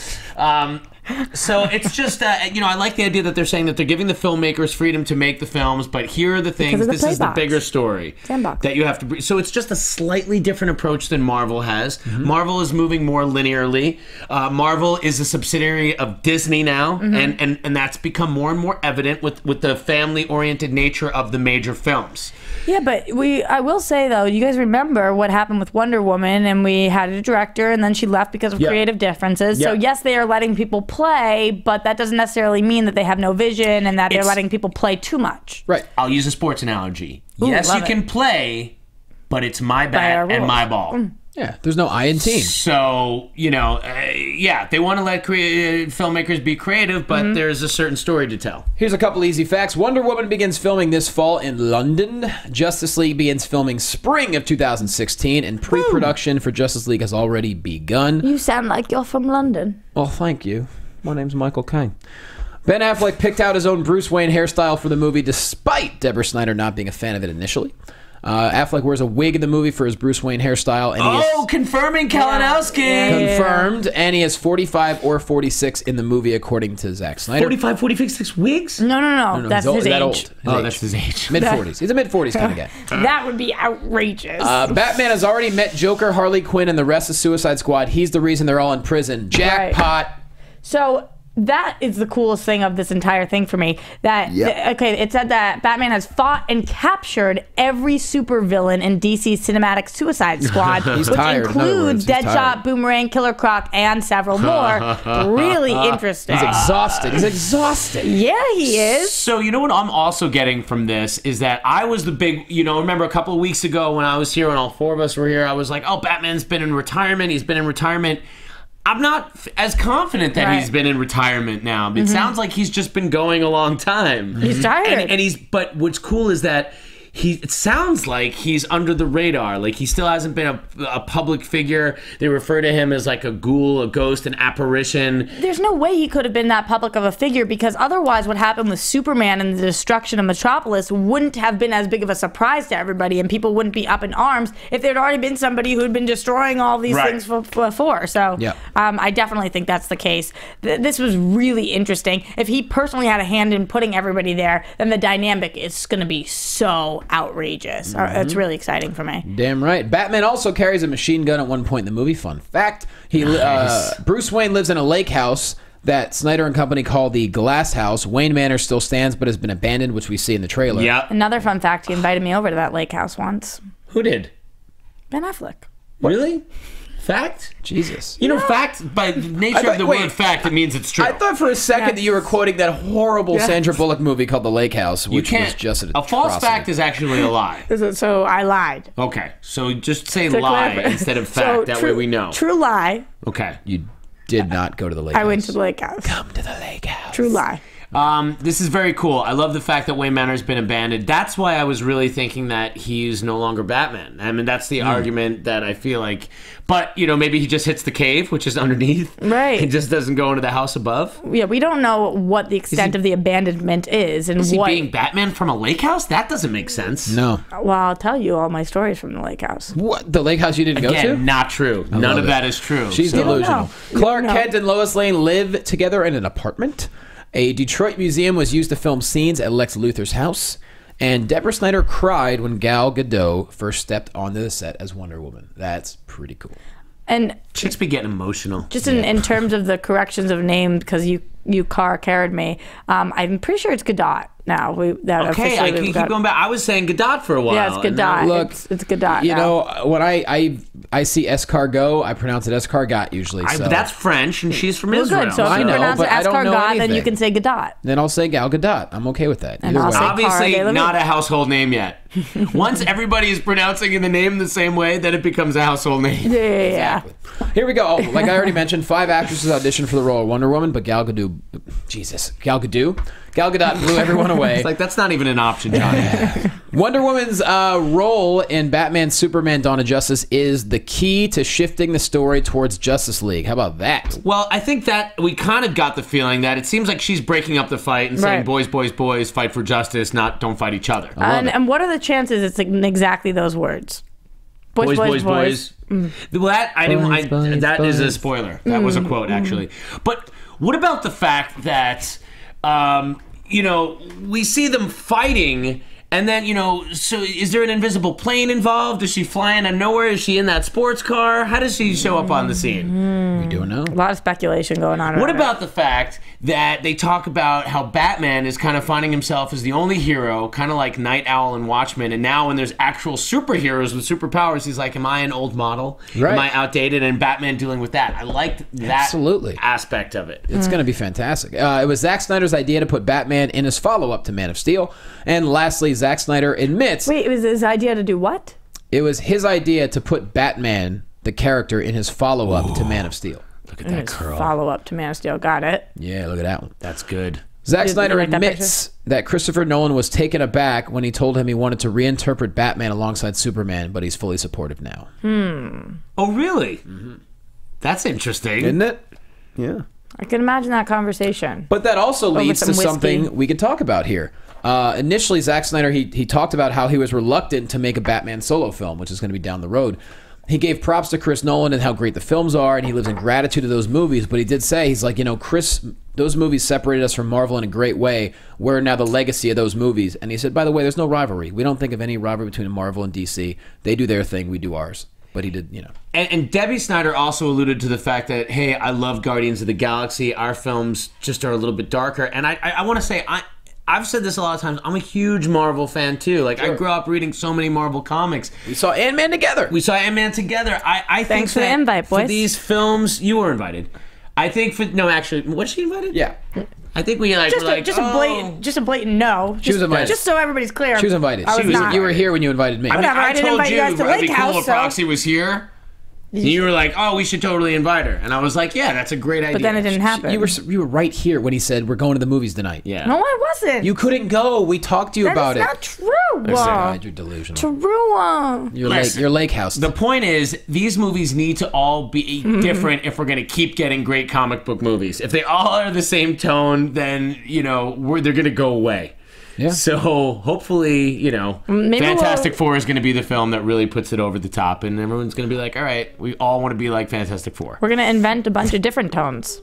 So it's just, I like the idea that they're saying that they're giving the filmmakers freedom to make the films, but here are the things. This is the bigger story that you have to. So it's just a slightly different approach than Marvel has. Marvel is moving more linearly. Marvel is a subsidiary of Disney now, and that's become more and more evident with the family-oriented nature of the major films. Yeah, but I will say though, you guys remember what happened with Wonder Woman, and we had a director, and then she left because of creative differences. So yes, they are letting people play, but that doesn't necessarily mean that they have no vision and that they're letting people play too much. Right. I'll use a sports analogy. Yes, you can play, but it's my bat and my ball. Yeah, there's no I in team. So, they want to let filmmakers be creative, but there's a certain story to tell. Here's a couple easy facts. Wonder Woman begins filming this fall in London. Justice League begins filming spring of 2016, and pre-production for Justice League has already begun. You sound like you're from London. Well, thank you. My name's Michael Caine. Ben Affleck picked out his own Bruce Wayne hairstyle for the movie, despite Deborah Snyder not being a fan of it initially. Affleck wears a wig in the movie for his Bruce Wayne hairstyle. And confirming Kalinowski! Confirmed, and he has 45 or 46 in the movie, according to Zack Snyder. 45, 46 wigs? No. That's his age. That's his age. Mid-40s. He's a mid-40s kind of guy. That would be outrageous. Batman has already met Joker, Harley Quinn, and the rest of Suicide Squad. He's the reason they're all in prison. Jackpot. Right. So that is the coolest thing of this entire thing for me. It said that Batman has fought and captured every supervillain in DC's cinematic Suicide Squad, which includes Deadshot, Boomerang, Killer Croc, and several more. Really interesting. He's exhausted. Yeah, he is. So you know what I'm also getting from this is that I was the big, remember a couple of weeks ago when I was here and all four of us were here, I was like, oh, Batman's been in retirement. He's been in retirement. I'm not as confident that he's been in retirement now. It sounds like he's just been going a long time. He's tired. But what's cool is that it sounds like he's under the radar. Like, he still hasn't been a public figure. They refer to him as like a ghoul, a ghost, an apparition. There's no way he could have been that public of a figure, because otherwise what happened with Superman and the destruction of Metropolis wouldn't have been as big of a surprise to everybody, and people wouldn't be up in arms if there'd already been somebody who'd been destroying all these things before. So I definitely think that's the case. This was really interesting. If he personally had a hand in putting everybody there, then the dynamic is going to be so outrageous. It's really exciting for me. Damn right. Batman also carries a machine gun at one point in the movie. Fun fact. Bruce Wayne lives in a lake house that Snyder and company call the Glass House. Wayne Manor still stands but has been abandoned, which we see in the trailer. Yep. Another fun fact, he invited me over to that lake house once. Who did? Ben Affleck. Really? Fact? Jesus. Fact, by the nature of the word fact, it means it's true. I thought for a second that you were quoting that horrible Sandra Bullock movie called The Lake House, which was just an atrocity. A false fact is actually a lie. So I lied. Okay, so just say lie instead of fact. That way we know. True lie. Okay. You did not go to the lake house. I went to the lake house. Come to the lake house. True lie. This is very cool. I love the fact that Wayne Manor's been abandoned. That's why I was really thinking that he's no longer Batman. I mean, that's the argument that I feel like. But, maybe he just hits the cave, which is underneath. Right. He just doesn't go into the house above. Yeah, we don't know what the extent of the abandonment is. And Is he what... being Batman from a lake house? That doesn't make sense. No. Well, I'll tell you all my stories from the lake house. What? The lake house you didn't go to? Again, not true. None of that is true. She's delusional. Clark No. Kent and Lois Lane live together in an apartment. A Detroit museum was used to film scenes at Lex Luthor's house. And Deborah Snyder cried when Gal Gadot first stepped onto the set as Wonder Woman. That's pretty cool. And Chicks be getting emotional. just in terms of the corrections of name, because you carried me, I'm pretty sure it's Gadot now. Okay, I can keep going back. I was saying Gadot for a while. Yeah, it's Gadot. Look, it's Gadot. You now. know, when I see escargot, I pronounce it escargot usually. So. But that's French, and she's from Well, Israel. good. So if I you know, pronounce it but I don't know escargot, then anything. you can say Gadot. Then I'll say Gal Gadot. I'm okay with that. And Either I'll way. say Obviously, Cara Delevingne. not a household name yet. Once everybody is pronouncing the name the same way, then it becomes a household name. Yeah. Here we go. Oh, like I already mentioned, 5 actresses auditioned for the role of Wonder Woman, but Gal Gadot blew everyone away. It's like, that's not even an option, Johnny. Wonder Woman's role in Batman Superman Dawn of Justice is the key to shifting the story towards Justice League. How about that? Well, I think that we kind of got the feeling that it seems like she's breaking up the fight and saying, Right. boys, boys, boys, fight for justice, not don't fight each other. And what are the chances it's exactly those words? Boys, boys, boys. Well, that I didn't. Boys, that is a boys. spoiler. That was a quote, actually. But what about the fact that, we see them fighting, and then so is there an invisible plane involved? Is she flying out of nowhere? Is she in that sports car? How does she show up on the scene? We don't know. A lot of speculation going on. What around about the fact that they talk about how Batman is kind of finding himself as the only hero, kind of like Night Owl and Watchmen, and now when there's actual superheroes with superpowers, he's like, am I an old model? Right. Am I outdated? And Batman dealing with that. I liked that Absolutely. aspect of it. It's going to be fantastic. It was Zack Snyder's idea to put Batman in his follow-up to Man of Steel. And lastly, Zack Snyder admits... Wait, it was his idea to do what? It was his idea to put Batman, the character, in his follow-up to Man of Steel. Look at that curl. Follow up to Man of Steel. Got it. Yeah, look at that one. That's good. Zack Did Snyder you like that admits that Christopher Nolan was taken aback when he told him he wanted to reinterpret Batman alongside Superman, but he's fully supportive now. Oh, really? Mm-hmm. That's interesting. Isn't it? Yeah. I can imagine that conversation. But that also leads some to whiskey. something we could talk about here. Initially, Zack Snyder, he talked about how he was reluctant to make a Batman solo film, which is going to be down the road. He gave props to Chris Nolan and how great the films are, and he lives in gratitude to those movies. But he did say, he's like, Chris, those movies separated us from Marvel in a great way. We're now the legacy of those movies. And he said, by the way, there's no rivalry. We don't think of any rivalry between Marvel and DC. They do their thing, we do ours. But he did, And Debbie Snyder also alluded to the fact that, hey, I love Guardians of the Galaxy. Our films just are a little bit darker. And I want to say, I've said this a lot of times. I'm a huge Marvel fan too. Like, I grew up reading so many Marvel comics. We saw Ant-Man together. I think Thanks for the that invite, for boys. these films, you were invited. I think was she invited? Yeah. I think we Just were a blatant no. She was invited. Just so everybody's clear. She was invited. I was not. You were here when you invited me. Whatever, I didn't invite you guys to it'd be Lake cool House, if so- Roxy was here. And you were like, oh, we should totally invite her. And I was like, yeah, that's a great idea. But then it didn't happen. You were right here when he said, we're going to the movies tonight. Yeah. No, I wasn't. You couldn't go. We talked to you about That it. is not true. God, you're delusional. True. You're lake house. The point is, these movies need to all be different if we're going to keep getting great comic book movies. If they all are the same tone, then, they're going to go away. Yeah. So hopefully, Maybe Fantastic Four is going to be the film that really puts it over the top, and everyone's going to be like, all right, we all want to be like Fantastic Four. We're going to invent a bunch of different tones.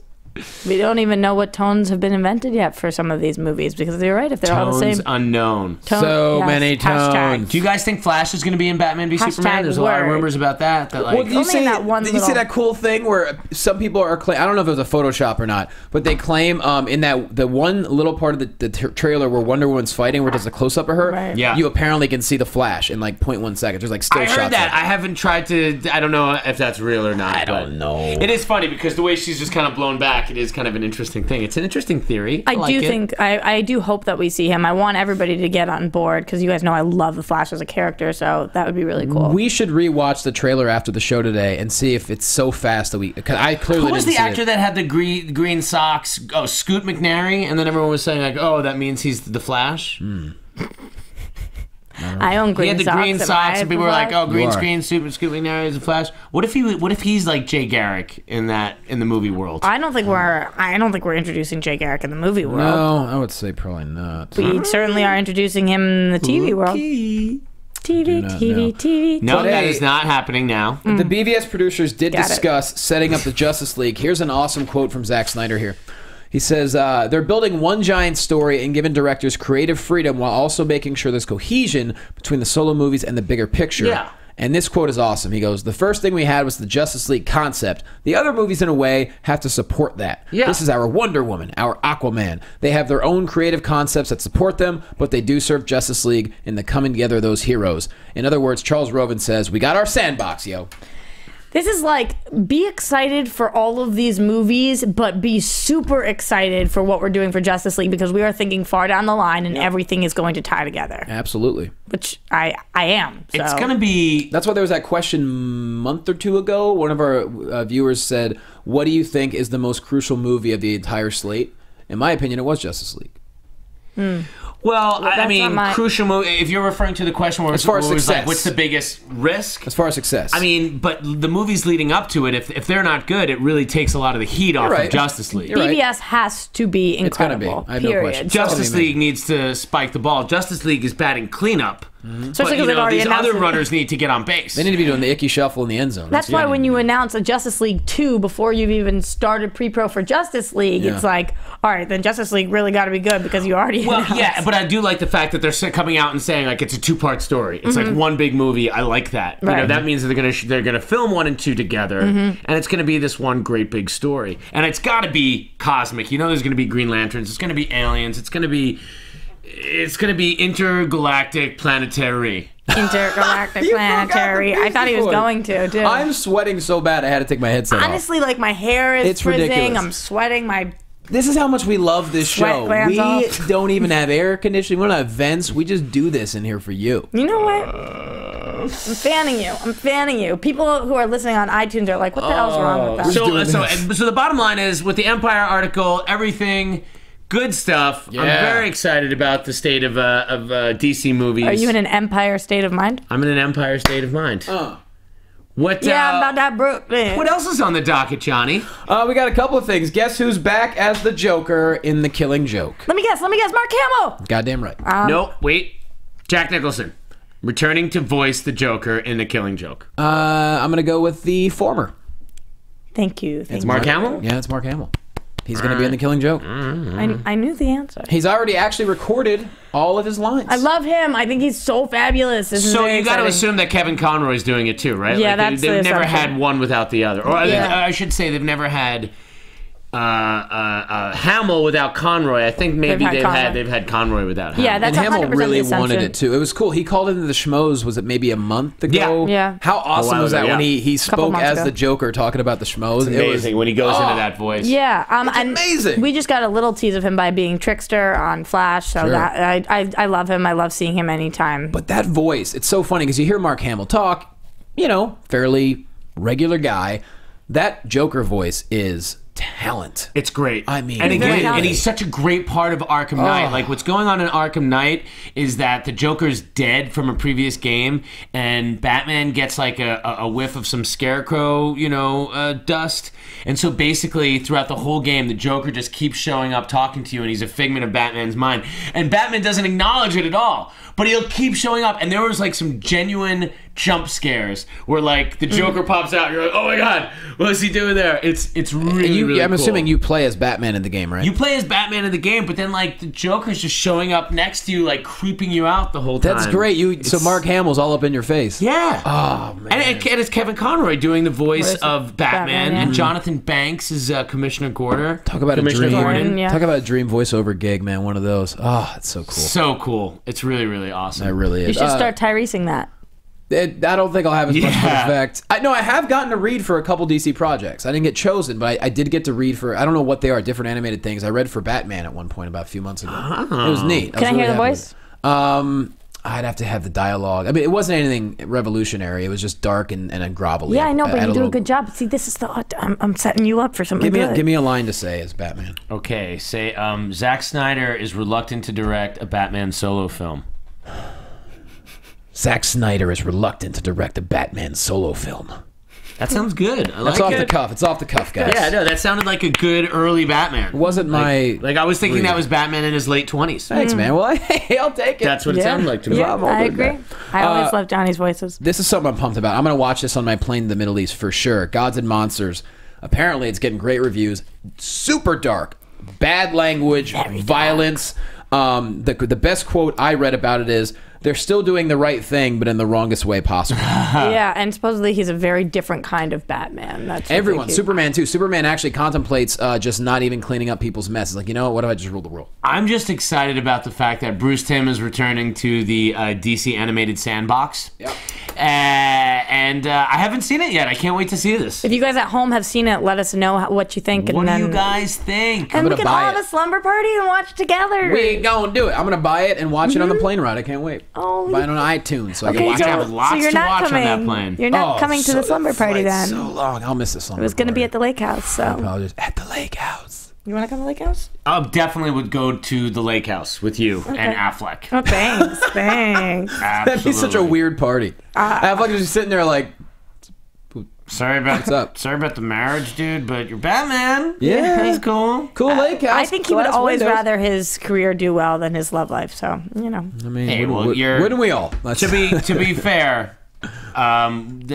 We don't even know what tones have been invented yet for some of these movies, because you're right, if they're all the Tones same. unknown. So many tones. Hashtag. Do you guys think Flash is going to be in Batman v Superman? There's a lot of word. rumors about that. That like, Well, did you Only see in that one Did you see little- that cool thing where some people are I don't know if it was a Photoshop or not, but they claim in that the one little part of the trailer where Wonder Woman's fighting, where there's a close up of her, Right. Yeah. you apparently can see the Flash in like 0.1 seconds. There's like still I shots. heard that. of it. I haven't tried to. I don't know if that's real or not. I don't know. It is funny because the way she's just kind of blown back, back. It is kind of an interesting thing. It's an interesting theory. I do hope that we see him. I want everybody to get on board because you guys know I love the Flash as a character, so that would be really cool. We should rewatch the trailer after the show today and see if it's so fast that Cause I clearly Who was the didn't see actor that had the green socks? Oh, Scoot McNairy, and then everyone was saying like, "Oh, that means he's the Flash." I own green socks. He had the green socks, and people were like, "Oh, green are. screen, Scoot McNairy is the Flash." What if he's like Jay Garrick in the movie world? I don't think we're introducing Jay Garrick in the movie world. No, I would say probably not. We certainly are introducing him in the TV world. TV. No, that is not happening now. The BVS producers did discuss setting up the Justice League. Here's an awesome quote from Zack Snyder here. He says, they're building one giant story and giving directors creative freedom while also making sure there's cohesion between the solo movies and the bigger picture. Yeah. And this quote is awesome. He goes, the first thing we had was the Justice League concept. The other movies, in a way, have to support that. Yeah. This is our Wonder Woman, our Aquaman. They have their own creative concepts that support them, but they do serve Justice League in the coming together of those heroes. In other words, Charles Roven says, we got our sandbox, yo. This is like, be excited for all of these movies, but be super excited for what we're doing for Justice League because we are thinking far down the line and everything is going to tie together. Absolutely. Which I am. So. It's going to be... That's why there was that question a month or two ago. One of our viewers said, what do you think is the most crucial movie of the entire slate? In my opinion, it was Justice League. Well, I mean, crucial movie. If you're referring to the question where as far as it was success, like, what's the biggest risk? As far as success, I mean, but the movies leading up to it, if they're not good, it really takes a lot of the heat off of Justice League. BVS has to be incredible. It's gonna be. I have no question. Justice League needs to spike the ball. Justice League is batting cleanup. Especially But these other runners need to get on base. They need to be doing the icky shuffle in the end zone. That's why when you announce a Justice League 2 before you've even started pre-pro for Justice League, it's like, all right, then Justice League really got to be good because you already announced. Yeah, but I do like the fact that they're coming out and saying like it's a two-part story. It's like one big movie. I like that. Right. You know, that means that they're gonna film 1 and 2 together, and it's gonna be this one great big story. And it's got to be cosmic. You know, there's gonna be Green Lanterns. It's gonna be aliens. It's gonna be intergalactic planetary. Intergalactic planetary. I thought he was going to, too. I'm sweating so bad I had to take my headset Honestly, like my hair is frizzing. Ridiculous. I'm sweating. This is how much we love this show. We don't even have air conditioning. We don't have vents. We just do this in here for you. You know what? I'm fanning you. People who are listening on iTunes are like, what the hell's wrong with that? So the bottom line is, with the Empire article, everything... Good stuff. Yeah. I'm very excited about the state of DC movies. Are you in an Empire state of mind? I'm in an Empire state of mind. What? About that Brooklyn. What else is on the docket, Johnny? We got a couple of things. Guess who's back as the Joker in The Killing Joke? Let me guess. Mark Hamill. Goddamn right. No, wait. Jack Nicholson. Returning to voice the Joker in The Killing Joke. I'm going to go with the former. Thank you. It's Mark Hamill? Yeah, it's Mark Hamill. He's going to be in The Killing Joke. I knew the answer. He's already actually recorded all of his lines. I love him. I think he's so fabulous. So you got to assume that Kevin Conroy's doing it too, right? Yeah, like they've never had one without the other. Or I should say they've never had Hamill without Conroy. I think maybe they've had Conroy without Hamill. Yeah, that's and Hamill 100% really the wanted it too. It was cool. He called into the Schmoes, was it maybe a month ago? Yeah. How awesome was that when he spoke as ago. the Joker talking about the Schmoes? It's amazing when he goes into that voice. Yeah, it's amazing. We just got a little tease of him by being Trickster on Flash, so that I love him. I love seeing him anytime. But that voice, it's so funny because you hear Mark Hamill talk, fairly regular guy. That Joker voice is talent. It's great. I mean, and again, and he's such a great part of Arkham Knight. Like, what's going on in Arkham Knight is that the Joker's dead from a previous game, and Batman gets like a whiff of some scarecrow, dust. And so basically, throughout the whole game, the Joker just keeps showing up, talking to you, and he's a figment of Batman's mind. And Batman doesn't acknowledge it at all, but he'll keep showing up. And there was like some genuine jump scares where like the Joker pops out, and you're like, oh my god, what is he doing there? It's really really I'm cool. assuming you play as Batman in the game, right? You play as Batman in the game, but then like the Joker's just showing up next to you, like creeping you out the whole time. That's great. So Mark Hamill's all up in your face. Yeah. Oh man. And it's Kevin Conroy doing the voice of Batman, and Jonathan Banks is Commissioner Gordon. Talk about Commissioner a dream. Gordon. Yeah. Talk about a dream voiceover gig, man. One of those. Oh, it's so cool. So cool. It's really really awesome. That really is. You should start Tyreseing that. I don't think I'll have as much of an effect. I have gotten to read for a couple DC projects. I didn't get chosen, but I did get to read for, I don't know what they are, different animated things. I read for Batman at one point about a few months ago. It was neat. Can I hear the voice? I'd have to have the dialogue. I mean, it wasn't anything revolutionary. It was just dark and grovelly. Yeah, I know, but you do a good job. See, this is I'm setting you up for something good. Give me a line to say as Batman. Okay, say, Zack Snyder is reluctant to direct a Batman solo film. Zack Snyder is reluctant to direct a Batman solo film. That sounds good. That's off the cuff. It's off the cuff, guys. Yeah, no, that sounded like a good early Batman. It wasn't my... Like I was thinking that was Batman in his late 20s. Thanks, man. Well, hey, I'll take it. That's what it sounded like to me. Yeah, I agree. I always love Johnny's voices. This is something I'm pumped about. I'm going to watch this on my plane to the Middle East for sure. Gods and Monsters. Apparently, it's getting great reviews. Super dark. Bad language. Violence. The best quote I read about it is, they're still doing the right thing, but in the wrongest way possible. Yeah, and supposedly he's a very different kind of Batman. That's everyone. Superman too. Superman actually contemplates just not even cleaning up people's messes. Like, you know what if I just rule the world? I'm just excited about the fact that Bruce Timm is returning to the DC animated sandbox. Yep. And I haven't seen it yet. I can't wait to see this. If you guys at home have seen it, let us know what you think. What do you guys think? And we can all have a slumber party and watch together. We ain't gonna do it. I'm gonna buy it and watch it on the plane ride. I can't wait. Oh, buy it on iTunes so I can watch it. it. Have lots to watch on that plane. You're not coming to the slumber party then. So long. I'll miss the slumber. It was gonna be at the lake house. So I apologize. At the lake house. You want to come to the lake house? I definitely would go to the lake house with you and Affleck. Oh, thanks, thanks. That'd be such a weird party. Affleck is just sitting there like, sorry about what's up? Sorry about the marriage, dude, but you're Batman. Yeah, he's cool. Cool lake house. I think he would always rather his career do well than his love life. So you know. I mean, hey, wouldn't we all? To be fair.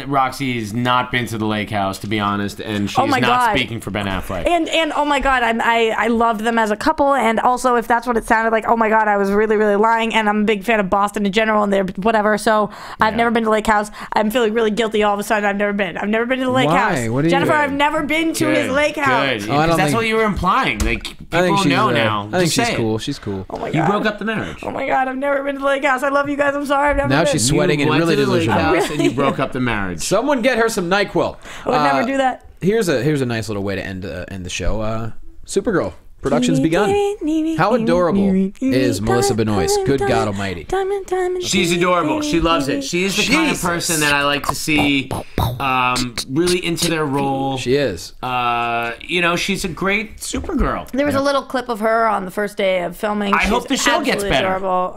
Roxy's not been to the lake house, to be honest, and she's not speaking for Ben Affleck. And oh my God, I loved them as a couple, and also if that's what it sounded like, oh my God, I was really, really lying, and I'm a big fan of Boston in general, and they're whatever, so I've never been to the lake house. I'm feeling really guilty all of a sudden. I've never been to the lake house. What Jennifer, I've never been to his lake house. Good. Because that's what you were implying. Like, people know now. I think she's cool. She's cool. Oh my God. You broke up the marriage. Oh my God, I've never been to the lake house. I love you guys. I'm sorry. I've never been. Now she's sweating and really delusional. And you broke up the marriage. Someone get her some NyQuil. I would never do that. Here's a nice little way to end the show. Supergirl. Production's begun. How adorable is Melissa Benoist? Good God Almighty. She's adorable. She loves it. She is the kind of person that I like to see really into their role. She is. She's a great Supergirl. There was a little clip of her on the first day of filming. I hope the show gets better. Adorable.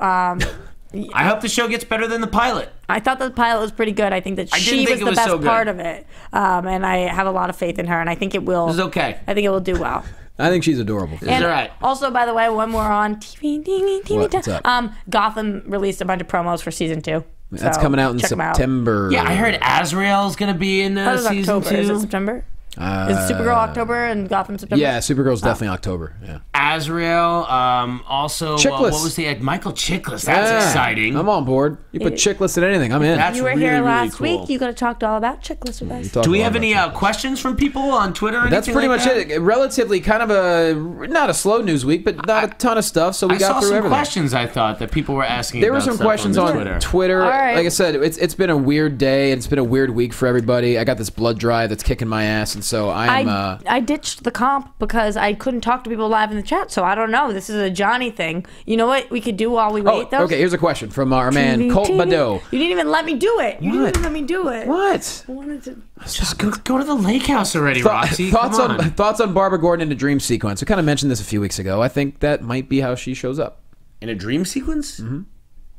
I hope the show gets better than the pilot. I thought the pilot was pretty good. I think that she was the best part of it. And I have a lot of faith in her, and I think it will. It's okay. I think it will do well. I think she's adorable. It's all right. Also, by the way, when we're on TV, what's up? Gotham released a bunch of promos for season 2. That's coming out in September. Yeah, I heard Azrael's going to be in season 2. Is it September? Is Supergirl October and Gotham September? Yeah, Supergirl's definitely October. Yeah. Azrael, also Chickless. What was the Michael Chiklis? That's exciting. I'm on board. You put Chickless in anything, I'm in. You were here last week. You got to talk all about Chickless with us. Do we have any questions from people on Twitter? Or That's pretty much it. Relatively kind of not a slow news week, but not a ton of stuff. So we got through everything. Questions I thought that people were asking. There were some questions on Twitter. Right. Like I said, it's been a weird day. It's been a weird week for everybody. I got this blood drive that's kicking my ass, and so I ditched the comp because I couldn't talk to people live in the chat, so I don't know. This is a Johnny thing. You know what we could do while we wait, though? Okay, here's a question from our man, Colt Badeau. You didn't even let me do it. You didn't even let me do it. What? I wanted to... Just go to the lake house already, Roxy. Thoughts on Barbara Gordon in a dream sequence. We kind of mentioned this a few weeks ago. I think that might be how she shows up. In a dream sequence? Mm-hmm.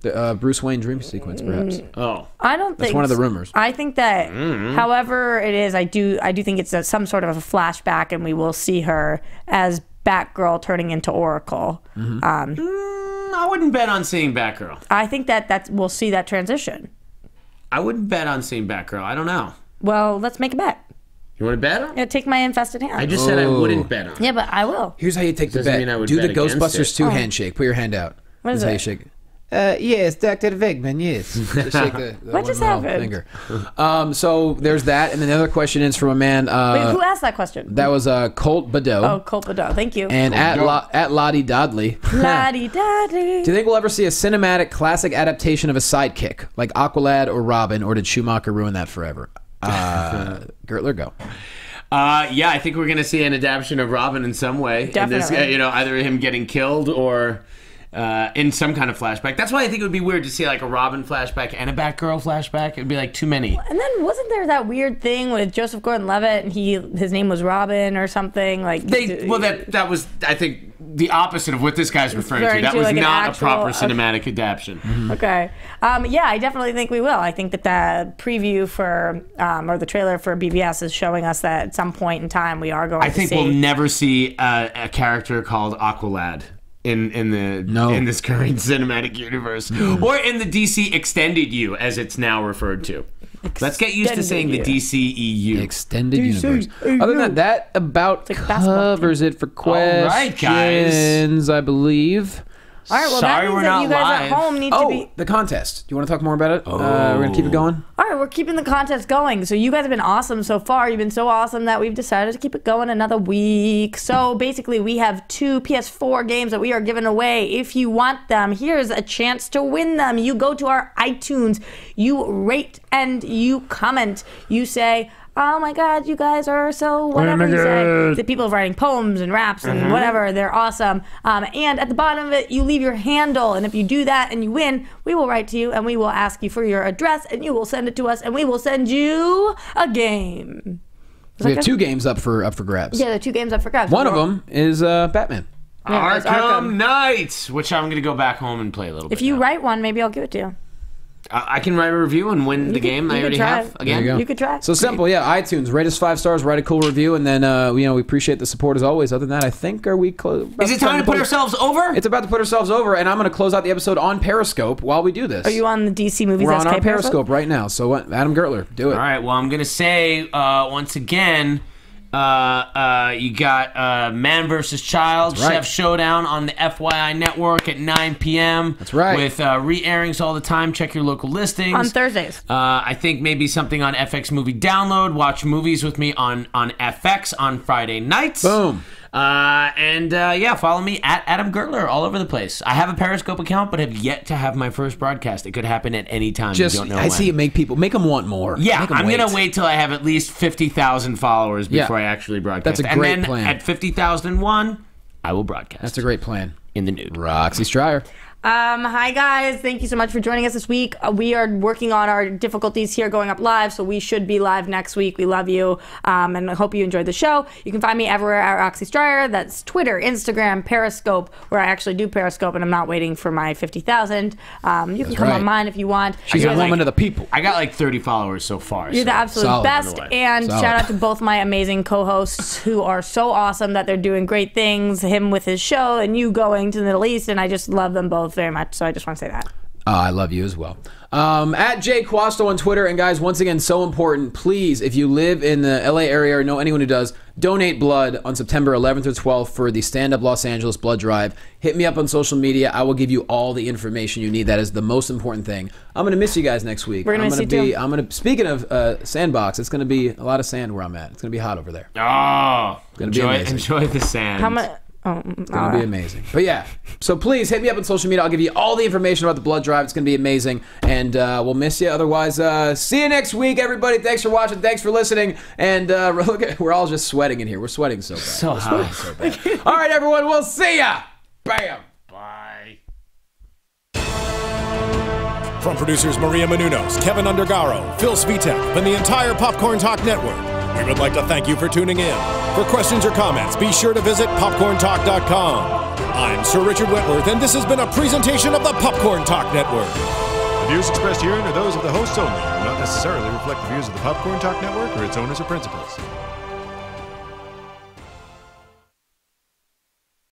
The Bruce Wayne dream sequence, perhaps. Oh, I don't think that's one of the rumors. I think that, however it is, I do think it's some sort of a flashback, and we will see her as Batgirl turning into Oracle. I wouldn't bet on seeing Batgirl. I think that we'll see that transition. I wouldn't bet on seeing Batgirl. I don't know. Well, let's make a bet. You want to bet on? Yeah, take my infested hand. I just said I wouldn't bet on. Yeah, but I will. Here's how you take the bet. Do the Ghostbusters 2 handshake. Put your hand out. What is How it? you shake it. Yes, Dr. Wegman, yes. Shake the what just happened? Finger. So there's that, and then the other question is from a man. Wait, who asked that question? That was Colt Badeau. Oh, Colt Badeau, thank you. And at Lottie Dodley. Lottie Dodley. Do you think we'll ever see a cinematic classic adaptation of a sidekick, like Aqualad or Robin, or did Schumacher ruin that forever? Gertler, go. Yeah, I think we're going to see an adaptation of Robin in some way. Definitely. In this, either him getting killed or in some kind of flashback. That's why I think it would be weird to see like a Robin flashback and a Batgirl flashback. It would be like too many. And then wasn't there that weird thing with Joseph Gordon-Levitt and his name was Robin or something? That was, I think, the opposite of what this guy's referring to. That was like not a proper cinematic adaptation. Mm-hmm. Okay. Yeah, I definitely think we will. I think that the preview for, or the trailer for BVS is showing us that at some point in time we are going to see. I think we'll never see a character called Aqualad in this current cinematic universe. Or in the DC Extended U, as it's now referred to. Let's get used to saying the DCEU. Extended Universe. Other than that about covers it for questions, all right, guys. I believe. All right, well, Sorry that means we're that not you guys live. at home need to be... the contest. Do you want to talk more about it? We're going to keep it going? All right, we're keeping the contest going. So you guys have been awesome so far. You've been so awesome that we've decided to keep it going another week. So basically, we have 2 PS4 games that we are giving away. If you want them, here's a chance to win them. You go to our iTunes, you rate and you comment. You say... oh my God, you guys are so whatever you say. The people writing poems and raps and whatever, they're awesome. And at the bottom of it, you leave your handle. And if you do that and you win, we will write to you and we will ask you for your address and you will send it to us and we will send you a game. We have 2 games up for grabs. Yeah, there are 2 games up for grabs. One of them is Batman. Yeah, Arkham Knight, which I'm going to go back home and play a little bit. If you now. write one, maybe I'll give it to you. I can write a review and win the game I already have again. There you go. You could try. So simple, yeah. iTunes, rate us 5 stars, write a cool review, and then we appreciate the support as always. Other than that, I think are we close? Is it time to put ourselves over? It's about to put ourselves over, and I'm going to close out the episode on Periscope while we do this. Are you on the DC Movies We're SK on our Periscope right now. So Adam Gertler, do it. All right. Well, I'm going to say once again. You got Man vs. Child, right. Chef Showdown on the FYI network at 9 p.m. That's right. With re-airings all the time. Check your local listings. On Thursdays. I think maybe something on FX Movie Download. Watch movies with me on FX on Friday nights. Boom. Follow me at Adam Gertler all over the place. I have a Periscope account, but have yet to have my first broadcast. It could happen at any time. You don't know I when. see it make them want more. Yeah, Make 'em I'm wait. going to wait till I have at least 50,000 followers before I actually broadcast. That's a great and then plan. At 50,001, I will broadcast. That's a great plan. In the nude. Roxy Striar. Hi guys, thank you so much for joining us this week. We are working on our difficulties here going up live, so we should be live next week. We love you, and I hope you enjoyed the show. You can find me everywhere at Roxy Striar. That's Twitter, Instagram, Periscope, where I actually do Periscope, and I'm not waiting for my 50,000. You can come on mine if you want. She's a woman of the people. I got like 30 followers so far. You're the absolute best, and Solid. shout out to both my amazing co-hosts who are so awesome that they're doing great things. Him with his show, and you going to the Middle East, and I just love them both very much. So I just want to say that. I love you as well. At Jay Quasto on Twitter. And guys, once again, so important. Please, if you live in the LA area or know anyone who does, donate blood on September 11th or 12th for the Stand Up Los Angeles Blood Drive. Hit me up on social media. I will give you all the information you need. That is the most important thing. I'm going to miss you guys next week. We're going to miss you too. Speaking of Sandbox, it's going to be a lot of sand where I'm at. It's going to be hot over there. Oh, Gonna be amazing. Enjoy the sand. How much? It's going to be amazing. But yeah, so please hit me up on social media. I'll give you all the information about the blood drive. It's going to be amazing. And we'll miss you. Otherwise, see you next week, everybody. Thanks for watching. Thanks for listening. And we're all just sweating in here. We're sweating so bad. So hot. So bad. All right, everyone. We'll see ya. Bam. Bye. From producers Maria Menounos, Kevin Undergaro, Phil Svitek, and the entire Popcorn Talk Network, we would like to thank you for tuning in. For questions or comments, be sure to visit popcorntalk.com. I'm Sir Richard Wentworth, and this has been a presentation of the Popcorn Talk Network. The views expressed herein are those of the hosts only and do not necessarily reflect the views of the Popcorn Talk Network or its owners or principals.